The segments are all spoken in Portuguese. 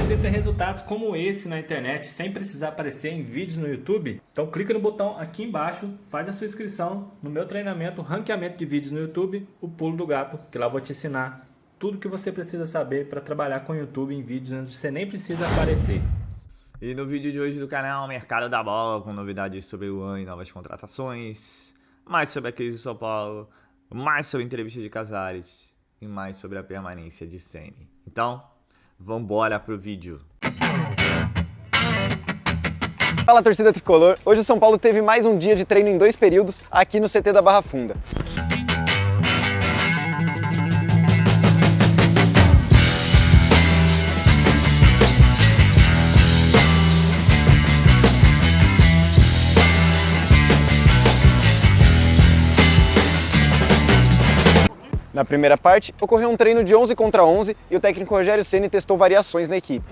querer ter resultados como esse na internet sem precisar aparecer em vídeos no YouTube? Então clica no botão aqui embaixo, faz a sua inscrição no meu treinamento Ranqueamento de Vídeos no YouTube, o Pulo do Gato, que lá eu vou te ensinar tudo que você precisa saber para trabalhar com o YouTube em vídeos onde você nem precisa aparecer. E no vídeo de hoje do canal Mercado da Bola, com novidades sobre o Luan e novas contratações, mais sobre a crise do São Paulo, mais sobre a entrevista de Casares e mais sobre a permanência de Ceni. Então, vambora pro vídeo. Fala, torcida tricolor! Hoje o São Paulo teve mais um dia de treino em 2 períodos aqui no CT da Barra Funda. Na primeira parte, ocorreu um treino de 11 contra 11 e o técnico Rogério Ceni testou variações na equipe.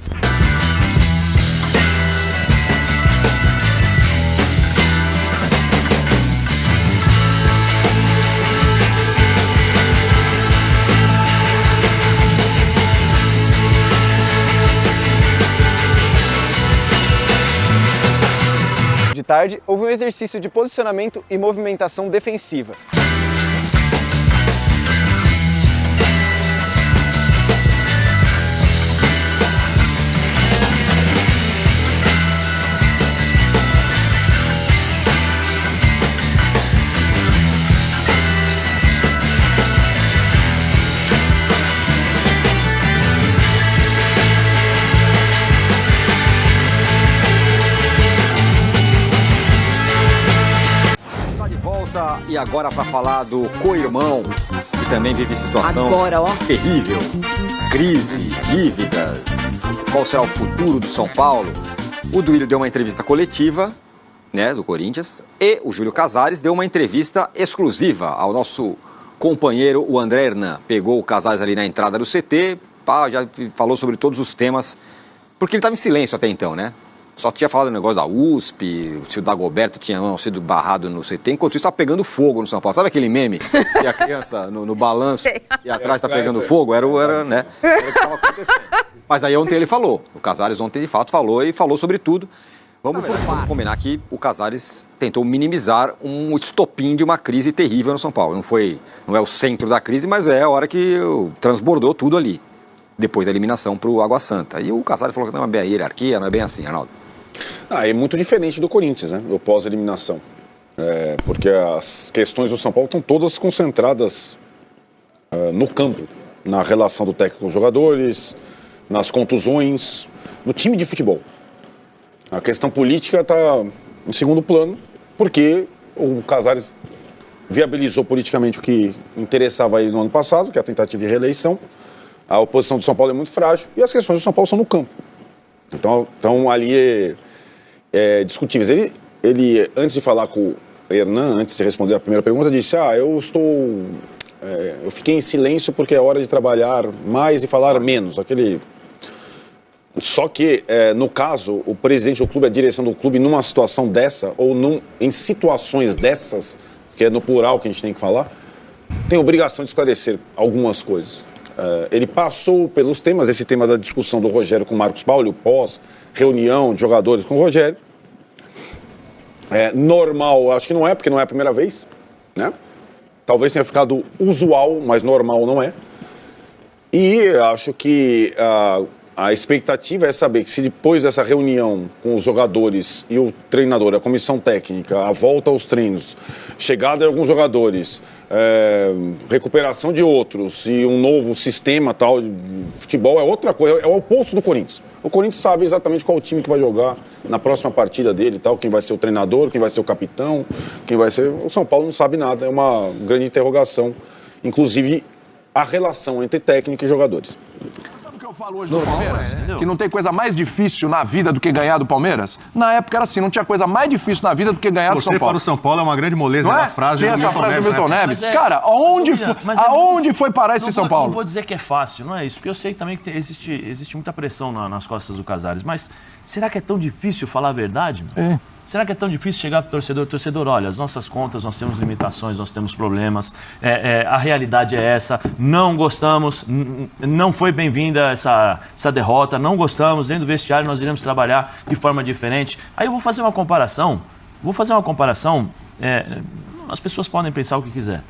De tarde, houve um exercício de posicionamento e movimentação defensiva. E agora para falar do co-irmão, que também vive situação terrível, crise, dívidas, qual será o futuro do São Paulo? O Duílio deu uma entrevista coletiva, né, do Corinthians, e o Júlio Casares deu uma entrevista exclusiva ao nosso companheiro, o André Hernan. Pegou o Casares ali na entrada do CT, já falou sobre todos os temas, porque ele estava em silêncio até então, né? Só tinha falado do negócio da USP, se o Dagoberto tinha sido barrado no CT, enquanto isso estava pegando fogo no São Paulo. Sabe aquele meme que a criança no balanço e atrás está pegando fogo? Era, né? Era o que estava acontecendo. Mas aí ontem ele falou, o Casares ontem de fato falou e falou sobre tudo. Vamos combinar que o Casares tentou minimizar um estopim de uma crise terrível no São Paulo. Não é o centro da crise, mas é a hora que transbordou tudo ali, depois da eliminação para o Água Santa. E o Casares falou que não é bem a hierarquia, não é bem assim, Arnaldo. É muito diferente do Corinthians, né? Do pós-eliminação. Porque as questões do São Paulo estão todas concentradas no campo, na relação do técnico com os jogadores, nas contusões, no time de futebol. A questão política está em segundo plano, porque o Casares viabilizou politicamente o que interessava a ele no ano passado, que é a tentativa de reeleição. A oposição do São Paulo é muito frágil e as questões do São Paulo são no campo. Então ali é discutíveis. Ele, antes de falar com o Hernan, antes de responder a primeira pergunta, disse: eu fiquei em silêncio porque é hora de trabalhar mais e falar menos. Só que, no caso, o presidente do clube, a direção do clube, numa situação dessa, ou em situações dessas, que é no plural que a gente tem que falar, tem obrigação de esclarecer algumas coisas. Ele passou pelos temas, esse tema da discussão do Rogério com o Marcos Paulo, o pós-reunião de jogadores com o Rogério. Normal, acho que não é, porque não é a primeira vez, né? Talvez tenha ficado usual, mas normal não é. E acho que a expectativa é saber que se depois dessa reunião com os jogadores e o treinador, a comissão técnica, a volta aos treinos, chegada de alguns jogadores, recuperação de outros e um novo sistema tal de futebol é outra coisa, é o oposto do Corinthians. O Corinthians sabe exatamente qual time que vai jogar na próxima partida dele e tal, quem vai ser o treinador, quem vai ser o capitão, quem vai ser... O São Paulo não sabe nada, é uma grande interrogação, inclusive a relação entre técnico e jogadores. Sabe o que eu falo hoje do Palmeiras? Que não tem coisa mais difícil na vida do que ganhar do Palmeiras? Na época era assim, não tinha coisa mais difícil na vida do que ganhar do São Paulo. Torcer para o São Paulo é uma grande moleza, não é? A frase tem do essa frase do Milton Neves. Né? Cara, aonde foi parar esse São Paulo? Não vou dizer que é fácil, não é isso, porque eu sei também que existe muita pressão nas costas do Casares, mas será que é tão difícil falar a verdade? Será que é tão difícil chegar para o torcedor? Torcedor, olha, as nossas contas, nós temos limitações, nós temos problemas, a realidade é essa, não gostamos, não foi bem-vinda essa derrota, não gostamos, dentro do vestiário nós iremos trabalhar de forma diferente. Aí eu vou fazer uma comparação, as pessoas podem pensar o que quiser.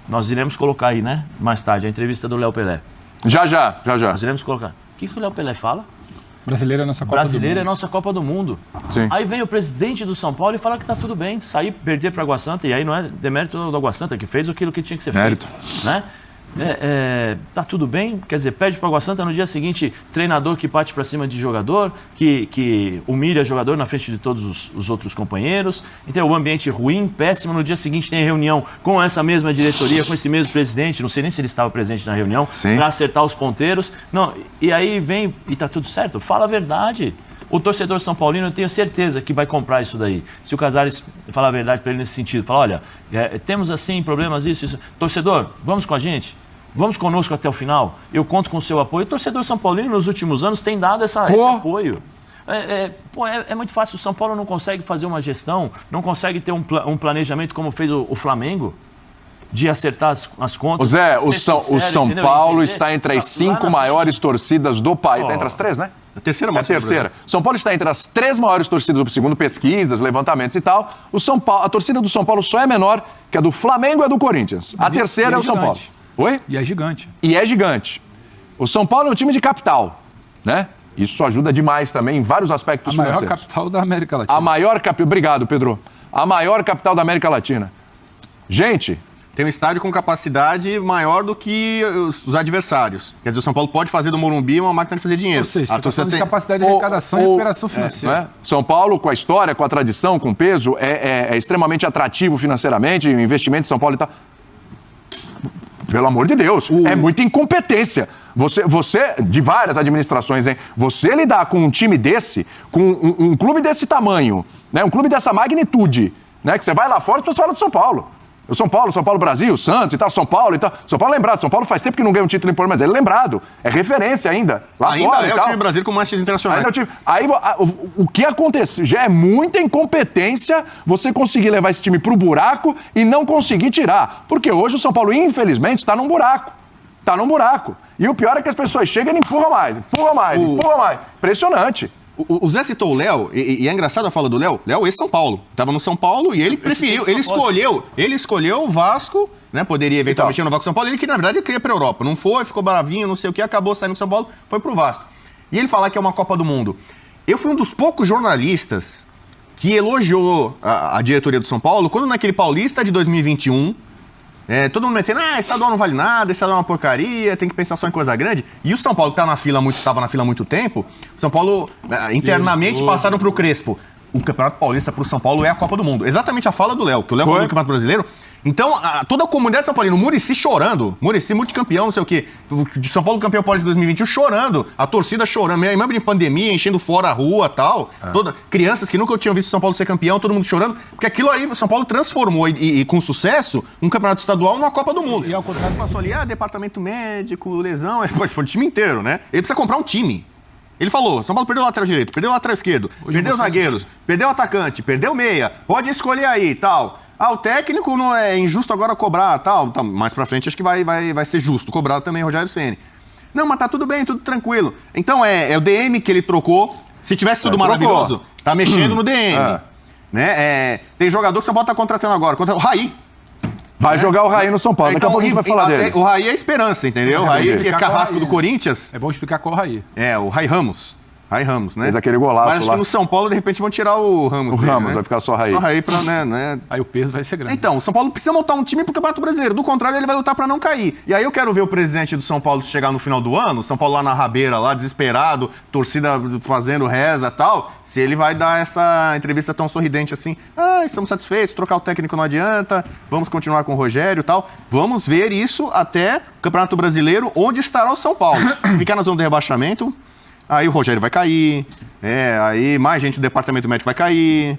Nós iremos colocar aí, né, mais tarde, a entrevista do Léo Pelé. Já. Nós iremos colocar. O que o Léo Pelé fala? Brasileiro é nossa Copa do Mundo. Brasileiro é nossa Copa do Mundo. Sim. Aí vem o presidente do São Paulo e fala que tá tudo bem, sair, perder para Água Santa, e aí não é demérito do Água Santa, que fez aquilo que tinha que ser feito. Né? Tá tudo bem, quer dizer, perde para Água Santa, no dia seguinte, treinador que parte para cima de jogador, que humilha jogador na frente de todos os outros companheiros, então o ambiente ruim, péssimo, no dia seguinte tem reunião com essa mesma diretoria, com esse mesmo presidente, não sei nem se ele estava presente na reunião, para acertar os ponteiros, não, e aí vem e tá tudo certo, fala a verdade. O torcedor São Paulino, eu tenho certeza que vai comprar isso daí. Se o Casares falar a verdade para ele nesse sentido, falar, olha, temos assim problemas, isso. Torcedor, vamos com a gente? Vamos conosco até o final? Eu conto com o seu apoio. O torcedor São Paulino, nos últimos anos, tem dado esse apoio. É muito fácil. O São Paulo não consegue fazer uma gestão, não consegue ter um planejamento como fez o Flamengo, de acertar as contas. Zé, o São Paulo está entre as 5 maiores torcidas do país. Está entre as 3, né? A terceira maior. Terceira. São Paulo está entre as 3 maiores torcidas, segundo pesquisas, levantamentos e tal. A torcida do São Paulo só é menor que a do Flamengo e a do Corinthians. A terceira é o São Paulo. Oi? E é gigante. O São Paulo é um time de capital, né? Isso ajuda demais também em vários aspectos financeiros. A maior capital da América Latina. Obrigado, Pedro. A maior capital da América Latina. Gente... Tem um estádio com capacidade maior do que os adversários. Quer dizer, o São Paulo pode fazer do Morumbi uma máquina de fazer dinheiro. Ou seja, a torcida tem capacidade de arrecadação e operação financeira. São Paulo, com a história, com a tradição, com o peso, é extremamente atrativo financeiramente, o investimento de São Paulo e tal. Pelo amor de Deus, é muita incompetência. Você, de várias administrações, hein? Você lidar com um time desse, com um clube desse tamanho, né? Um clube dessa magnitude, né? Que você vai lá fora e as pessoas falam do São Paulo. O São Paulo Brasil, Santos e tal, São Paulo e tal. São Paulo é lembrado. São Paulo faz tempo que não ganha um título importante, mas ele é lembrado. É referência ainda. Lá ainda fora, é o time brasileiro com mais títulos internacionais. Aí o que acontece? Já é muita incompetência você conseguir levar esse time pro buraco e não conseguir tirar. Porque hoje o São Paulo, infelizmente, está num buraco. E o pior é que as pessoas chegam e empurram mais. Impressionante. O Zé citou o Léo, e é engraçado a fala do Léo. Léo ex-São Paulo. Estava no São Paulo e ele preferiu, ele escolheu o Vasco, né? Poderia eventualmente no Vasco São Paulo, ele que na verdade queria para a Europa. Não foi, ficou bravinho, não sei o que, acabou saindo do São Paulo, foi pro Vasco. E ele falar que é uma Copa do Mundo. Eu fui um dos poucos jornalistas que elogiou a diretoria do São Paulo quando naquele Paulista de 2021... todo mundo metendo, estadual não vale nada, estadual é uma porcaria, tem que pensar só em coisa grande. E o São Paulo, que estava na fila há muito tempo, o São Paulo, internamente, passaram para o Crespo. O Campeonato Paulista para o São Paulo é a Copa do Mundo. Exatamente a fala do Léo, que o Léo falou do Campeonato Brasileiro. Então, toda a comunidade de São Paulo, o Muricy chorando, Muricy multicampeão, não sei o quê, de São Paulo campeão paulista 2021 chorando, a torcida chorando, mesmo em pandemia, enchendo fora a rua e tal, crianças que nunca tinham visto São Paulo ser campeão, todo mundo chorando, porque aquilo aí, São Paulo transformou e com sucesso, um campeonato estadual numa Copa do Mundo. E ao contrário, passou ali, departamento médico, lesão, foi o time inteiro, né? Ele precisa comprar um time. Ele falou, São Paulo perdeu o lateral direito, perdeu o lateral esquerdo, perdeu os zagueiros, perdeu o atacante, perdeu o meia, pode escolher aí, tal. O técnico não é injusto agora cobrar, tal. Mais pra frente acho que vai ser justo cobrar também Rogério Ceni. Não, mas tá tudo bem, tudo tranquilo. Então é o DM que ele trocou. Se tivesse tudo maravilhoso, tá mexendo no DM. Né? Tem jogador que o São Paulo tá contratando agora, o Raí. Vai jogar o Raí no São Paulo, daqui a pouco a gente vai falar dele. O Raí é a esperança, entendeu? O Raí que é carrasco do Corinthians. É bom explicar qual é o Raí. O Raí Ramos. Raí Ramos, né? Fez aquele golaço. Mas acho que no São Paulo, de repente, vão tirar o Ramos. Ramos, vai ficar só Raí. Só Raí pra, né? Aí o peso vai ser grande. Então, o São Paulo precisa montar um time pro Campeonato Brasileiro. Do contrário, ele vai lutar pra não cair. E aí eu quero ver o presidente do São Paulo chegar no final do ano, São Paulo lá na rabeira, lá desesperado, torcida fazendo reza e tal, se ele vai dar essa entrevista tão sorridente assim. Estamos satisfeitos, trocar o técnico não adianta, vamos continuar com o Rogério e tal. Vamos ver isso até o Campeonato Brasileiro, onde estará o São Paulo. Se ficar na zona do rebaixamento, aí o Rogério vai cair, aí mais gente do departamento médico vai cair,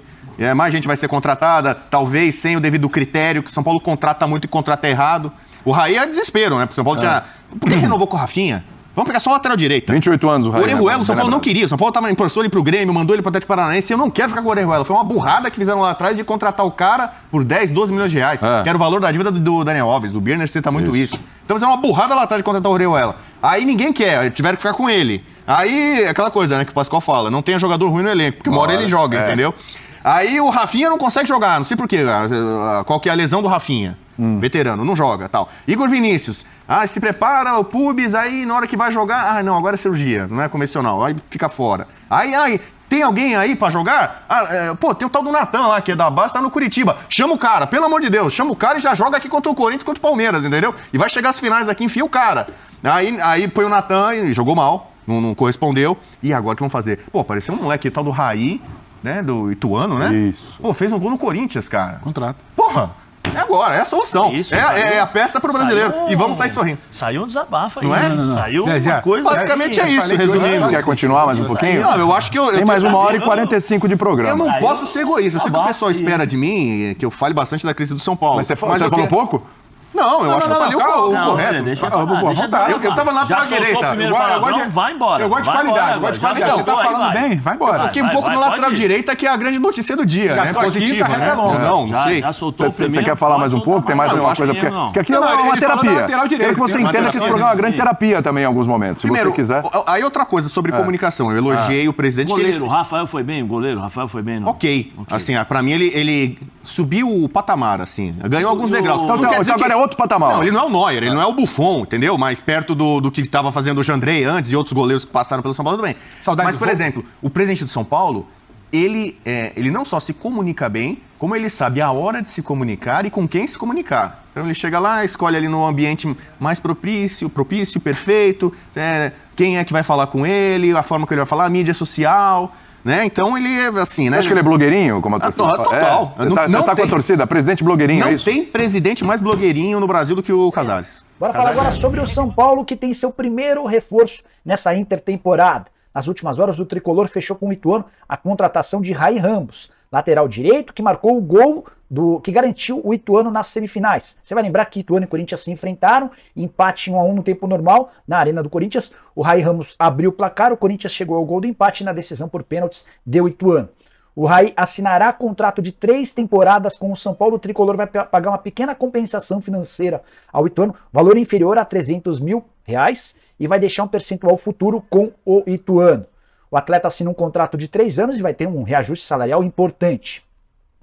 mais gente vai ser contratada, talvez sem o devido critério, que o São Paulo contrata muito e contrata errado. O Raí é desespero, né? Porque o São Paulo já... Por que renovou com o Rafinha? Vamos pegar só o lateral direita. 28 anos o Raí. O Orejuela, o São Paulo não queria. O São Paulo emprestou ele pro Grêmio, mandou ele pro Atlético Paranaense. Eu não quero ficar com o Orejuela. Foi uma burrada que fizeram lá atrás de contratar o cara por 10, 12 milhões de reais. Que era o valor da dívida do Daniel Alves. O Birner cita muito isso. Então fizeram uma burrada lá atrás de contratar o Orejuela. Aí ninguém quer, tiveram que ficar com ele. Aí, aquela coisa, né, que o Pascoal fala, não tenha jogador ruim no elenco, porque uma hora ele joga, entendeu? Aí o Rafinha não consegue jogar, não sei por quê. Qual que é a lesão do Rafinha? Veterano, não joga, tal. Igor Vinícius. Se prepara, o pubis, aí na hora que vai jogar, não, agora é cirurgia, não é convencional, aí fica fora. Aí, tem alguém aí pra jogar? Tem o tal do Natan lá, que é da base, tá no Curitiba. Chama o cara, pelo amor de Deus, chama o cara e já joga aqui contra o Corinthians, contra o Palmeiras, entendeu? E vai chegar às finais aqui, enfia o cara. Aí põe o Natan e jogou mal, não correspondeu. E agora o que vão fazer? Apareceu um moleque tal do Raí, né, do Ituano, né? Isso. Fez um gol no Corinthians, cara. Contrato. Porra! É agora, é a solução. É a peça pro brasileiro. E vamos sair sorrindo. Saiu um desabafo aí. Não é? Não. Saiu uma coisa basicamente assim, é isso, resumindo. Quer continuar mais um pouquinho? Não, eu acho que Tem mais 1h45 de programa. Eu não posso ser egoísta. Eu sei que o pessoal espera de mim que eu fale bastante da crise do São Paulo. Mas você falou pouco? Não, eu acho que eu falei o correto. Deixa eu tava na lateral direita. Vai embora. Eu gosto de qualidade. Você tá falando bem, vai embora. Eu fiquei um pouco na lateral direita, que é a grande notícia do dia, né? Positiva, né? Não sei. Já soltou o primeiro. Você quer falar mais um pouco? Tem mais alguma coisa? Porque aqui é uma terapia. Quero que você entenda que esse programa é uma grande terapia também em alguns momentos, se você quiser. Aí outra coisa sobre comunicação. Eu elogiei o presidente. O goleiro, o Rafael foi bem, não? Ok. Assim, pra mim ele subiu o patamar, assim. Ganhou alguns degraus. Então agora é outro patamar. Não, ele não é o Neuer, ele não é o Buffon, entendeu? Mais perto do que estava fazendo o Jandrei antes e outros goleiros que passaram pelo São Paulo também. Mas, por exemplo, o presidente do São Paulo, ele não só se comunica bem, como ele sabe a hora de se comunicar e com quem se comunicar. Então ele chega lá, escolhe ali no ambiente mais propício, perfeito, quem é que vai falar com ele, a forma que ele vai falar, a mídia social... Né? Então ele é assim, né? Acho que ele é blogueirinho, como a torcida fala. Total. Você tá com a torcida, presidente blogueirinho, é isso? Não tem presidente mais blogueirinho no Brasil do que o Casares. Bora falar agora sobre o São Paulo, que tem seu primeiro reforço nessa intertemporada. Nas últimas horas, o tricolor fechou com o Ituano a contratação de Raí Ramos, lateral direito, que marcou o gol que garantiu o Ituano nas semifinais. Você vai lembrar que Ituano e Corinthians se enfrentaram, empate 1-1 no tempo normal, na Arena do Corinthians. O Raí Ramos abriu o placar, o Corinthians chegou ao gol do empate e na decisão por pênaltis deu Ituano. O Raí assinará contrato de 3 temporadas com o São Paulo. O tricolor vai pagar uma pequena compensação financeira ao Ituano, valor inferior a R$300 mil, e vai deixar um percentual futuro com o Ituano. O atleta assina um contrato de 3 anos e vai ter um reajuste salarial importante.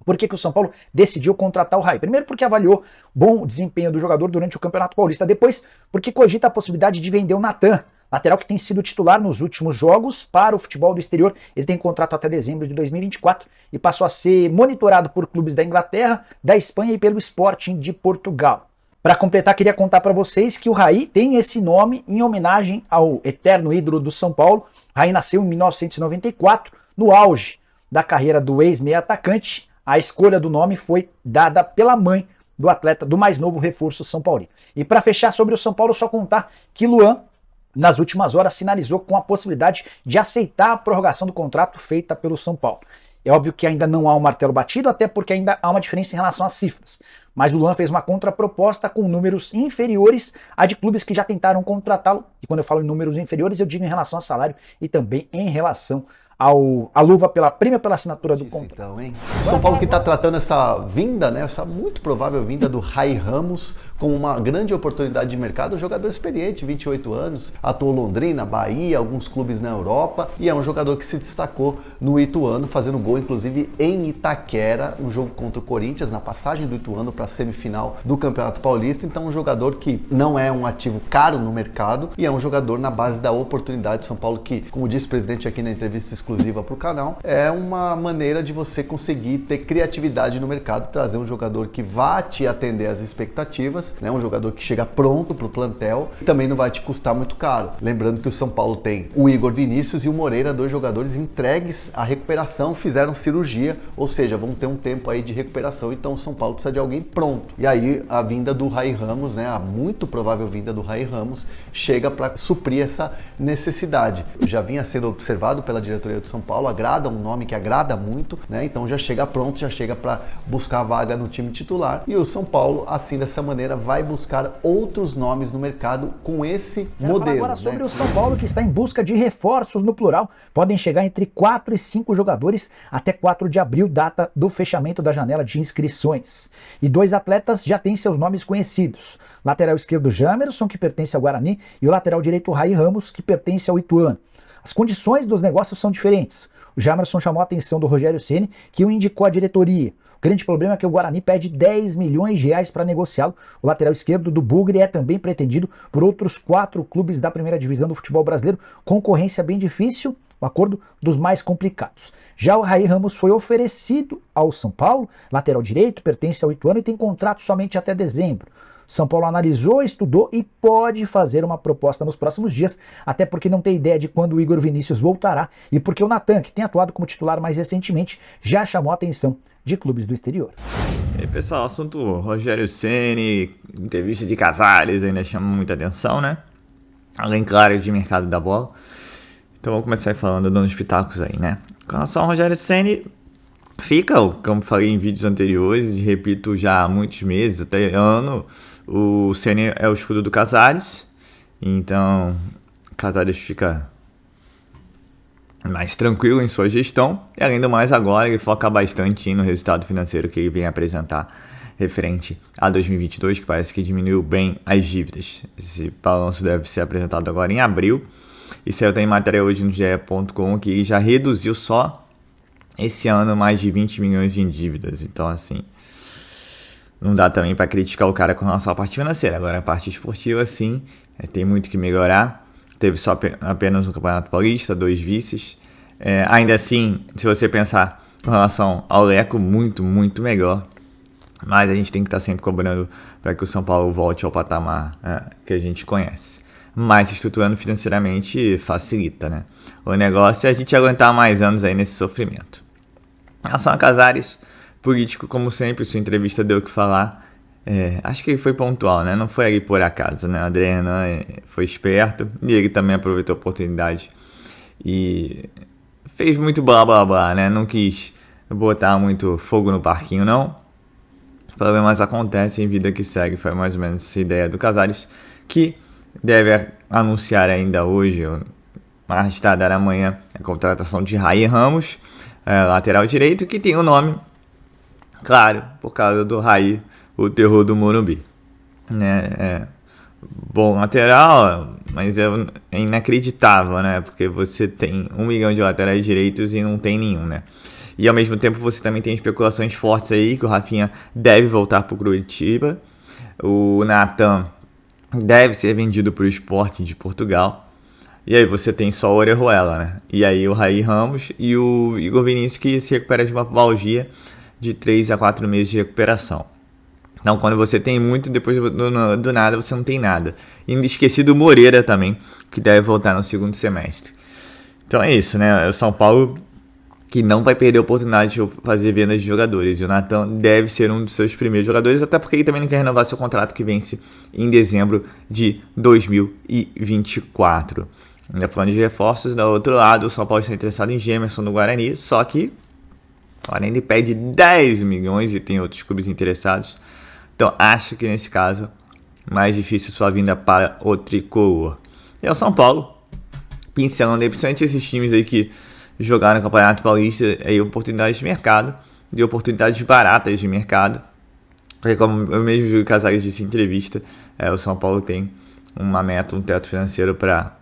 Por que o São Paulo decidiu contratar o Raí? Primeiro, porque avaliou bom desempenho do jogador durante o Campeonato Paulista. Depois, porque cogita a possibilidade de vender o Natan, lateral que tem sido titular nos últimos jogos para o futebol do exterior. Ele tem contrato até dezembro de 2024 e passou a ser monitorado por clubes da Inglaterra, da Espanha e pelo Sporting de Portugal. Para completar, queria contar para vocês que o Raí tem esse nome em homenagem ao eterno ídolo do São Paulo. Raí nasceu em 1994, no auge da carreira do ex-meia atacante. A escolha do nome foi dada pela mãe do atleta, do mais novo reforço São Paulino. E para fechar sobre o São Paulo, só contar que Luan, nas últimas horas, sinalizou com a possibilidade de aceitar a prorrogação do contrato feita pelo São Paulo. É óbvio que ainda não há um martelo batido, até porque ainda há uma diferença em relação às cifras. Mas o Luan fez uma contraproposta com números inferiores a de clubes que já tentaram contratá-lo. E quando eu falo em números inferiores, eu digo em relação a salário e também em relação a luva pela prêmio pela assinatura do contrato. Então, hein? O São Paulo que está tratando essa vinda, né, essa muito provável vinda do Raí Ramos como uma grande oportunidade de mercado, um jogador experiente, 28 anos, atuou Londrina, Bahia, alguns clubes na Europa e é um jogador que se destacou no Ituano, fazendo gol inclusive em Itaquera, no jogo contra o Corinthians, na passagem do Ituano para a semifinal do Campeonato Paulista. Então um jogador que não é um ativo caro no mercado e é um jogador na base da oportunidade. São Paulo que, como disse o presidente aqui na entrevista exclusiva para o canal, é uma maneira de você conseguir ter criatividade no mercado, trazer um jogador que vá te atender às expectativas, né? Um jogador que chega pronto para o plantel e também não vai te custar muito caro. Lembrando que o São Paulo tem o Igor Vinícius e o Moreira, 2 jogadores entregues à recuperação, fizeram cirurgia, ou seja, vão ter um tempo aí de recuperação, então o São Paulo precisa de alguém pronto. E aí a vinda do Raí Ramos, né, a muito provável vinda do Raí Ramos, chega para suprir essa necessidade. Já vinha sendo observado pela diretoria meio de São Paulo, agrada, um nome que agrada muito, né? Então já chega pronto, já chega para buscar vaga no time titular. E o São Paulo, assim, dessa maneira, vai buscar outros nomes no mercado com esse modelo. Agora sobre o São Paulo, que está em busca de reforços no plural. Podem chegar entre 4 e 5 jogadores até 4 de abril, data do fechamento da janela de inscrições. E 2 atletas já têm seus nomes conhecidos. Lateral esquerdo Jamerson, que pertence ao Guarani, e o lateral direito Raí Ramos, que pertence ao Ituano. As condições dos negócios são diferentes. O Jamerson chamou a atenção do Rogério Ceni, que o indicou à diretoria. O grande problema é que o Guarani pede 10 milhões de reais para negociá-lo. O lateral esquerdo do Bugre é também pretendido por outros 4 clubes da primeira divisão do futebol brasileiro. Concorrência bem difícil, o acordo dos mais complicados. Já o Raí Ramos foi oferecido ao São Paulo, lateral direito, pertence ao Ituano e tem contrato somente até dezembro. São Paulo analisou, estudou e pode fazer uma proposta nos próximos dias, até porque não tem ideia de quando o Igor Vinícius voltará e porque o Natan, que tem atuado como titular mais recentemente, já chamou a atenção de clubes do exterior. E aí, pessoal, assunto Rogério Ceni, entrevista de Casares ainda chama muita atenção, né? Além, claro, de mercado da bola. Então vamos começar falando, dando os pitacos aí, né? Com relação ao Rogério Ceni, fica, como falei em vídeos anteriores, e repito já há muitos meses, até ano, o Ceni é o escudo do Casares, então Casares fica mais tranquilo em sua gestão, e além do mais agora ele foca bastante no resultado financeiro que ele vem apresentar referente a 2022, que parece que diminuiu bem as dívidas. Esse balanço deve ser apresentado agora em abril, e saiu tem matéria hoje no ge.com que ele já reduziu só esse ano mais de 20 milhões em dívidas, então assim, não dá também para criticar o cara com relação à parte financeira. Agora a parte esportiva sim, tem muito que melhorar. Teve só apenas no Campeonato Paulista, 2 vices. Ainda assim, se você pensar com relação ao Leco, muito, muito melhor. Mas a gente tem que estar sempre cobrando para que o São Paulo volte ao patamar que a gente conhece. Mas estruturando financeiramente facilita, né? O negócio é a gente aguentar mais anos aí nesse sofrimento. Em relação a Casares, político, como sempre, sua entrevista deu o que falar. Acho que ele foi pontual, né? Não foi ali por acaso, né? O André Hernan foi esperto e ele também aproveitou a oportunidade e fez muito blá blá blá, né? Não quis botar muito fogo no parquinho, não. Problemas acontecem, vida que segue. Foi mais ou menos essa ideia do Casares, que deve anunciar ainda hoje, ou mais tardar amanhã, a contratação de Raí Ramos, lateral direito, que tem o nome, claro, por causa do Raí, o terror do Morumbi, né? Bom lateral, mas é inacreditável, né? Porque você tem 1 milhão de laterais direitos e não tem nenhum, né? E ao mesmo tempo você também tem especulações fortes aí que o Rafinha deve voltar para o Curitiba, o Natan deve ser vendido para o Sport de Portugal, e aí você tem só o Orejuela, né? E aí o Raí Ramos e o Igor Vinícius, que se recupera de uma pubalgia de 3 a 4 meses de recuperação. Então, quando você tem muito, depois do nada, você não tem nada. E esquecido o Moreira também, que deve voltar no segundo semestre. Então é isso, né? O São Paulo que não vai perder a oportunidade de fazer vendas de jogadores. E o Natan deve ser um dos seus primeiros jogadores, até porque ele também não quer renovar seu contrato que vence em dezembro de 2024. Ainda falando de reforços, do outro lado, o São Paulo está interessado em Gemerson no Guarani, só que o Guarani pede 10 milhões e tem outros clubes interessados. Então acho que nesse caso, mais difícil sua vinda para o tricolor. E o São Paulo, pincelando aí, principalmente esses times aí que jogaram no Campeonato Paulista, aí oportunidades de mercado, e oportunidades baratas de mercado. Porque como eu mesmo Júlio Casares disse em entrevista, o São Paulo tem uma meta, um teto financeiro para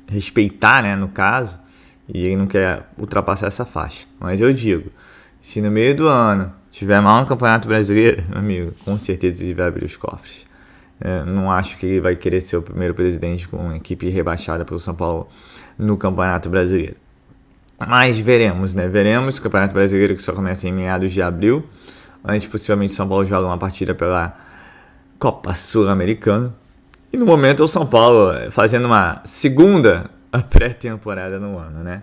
respeitar, né, no caso, e ele não quer ultrapassar essa faixa. Mas eu digo, se no meio do ano tiver mal no Campeonato Brasileiro, meu amigo, com certeza ele vai abrir os cofres. Não acho que ele vai querer ser o primeiro presidente com uma equipe rebaixada pelo São Paulo no Campeonato Brasileiro. Mas veremos, né? Veremos o Campeonato Brasileiro que só começa em meados de abril. Antes, possivelmente, o São Paulo joga uma partida pela Copa Sul-Americana. E no momento, o São Paulo fazendo uma segunda pré-temporada no ano, né?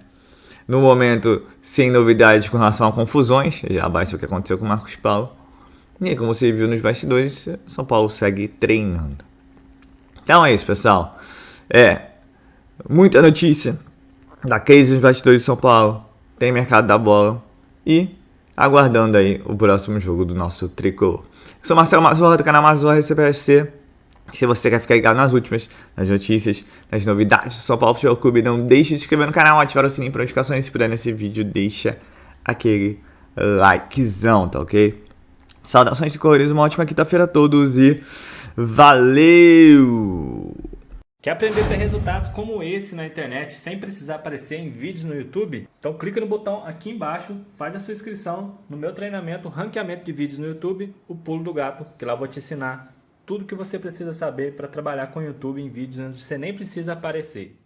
No momento, sem novidades com relação a confusões, já basta o que aconteceu com o Marcos Paulo. E como você viu nos bastidores, São Paulo segue treinando. Então é isso, pessoal. muita notícia da crise dos bastidores de São Paulo, tem mercado da bola e aguardando aí o próximo jogo do nosso tricolor. Eu sou Marcelo Mazorra do canal Mazorra CPFC. Se você quer ficar ligado nas últimas, nas notícias, nas novidades do São Paulo Futebol Clube, não deixe de se inscrever no canal, ativar o sininho para notificações. Se puder nesse vídeo, deixa aquele likezão, tá ok? Saudações de colores, uma ótima quinta-feira a todos e valeu! Quer aprender a ter resultados como esse na internet sem precisar aparecer em vídeos no YouTube? Então clica no botão aqui embaixo, faz a sua inscrição no meu treinamento Ranqueamento de Vídeos no YouTube, o Pulo do Gato, que lá eu vou te ensinar tudo que você precisa saber para trabalhar com o YouTube em vídeos onde você nem precisa aparecer.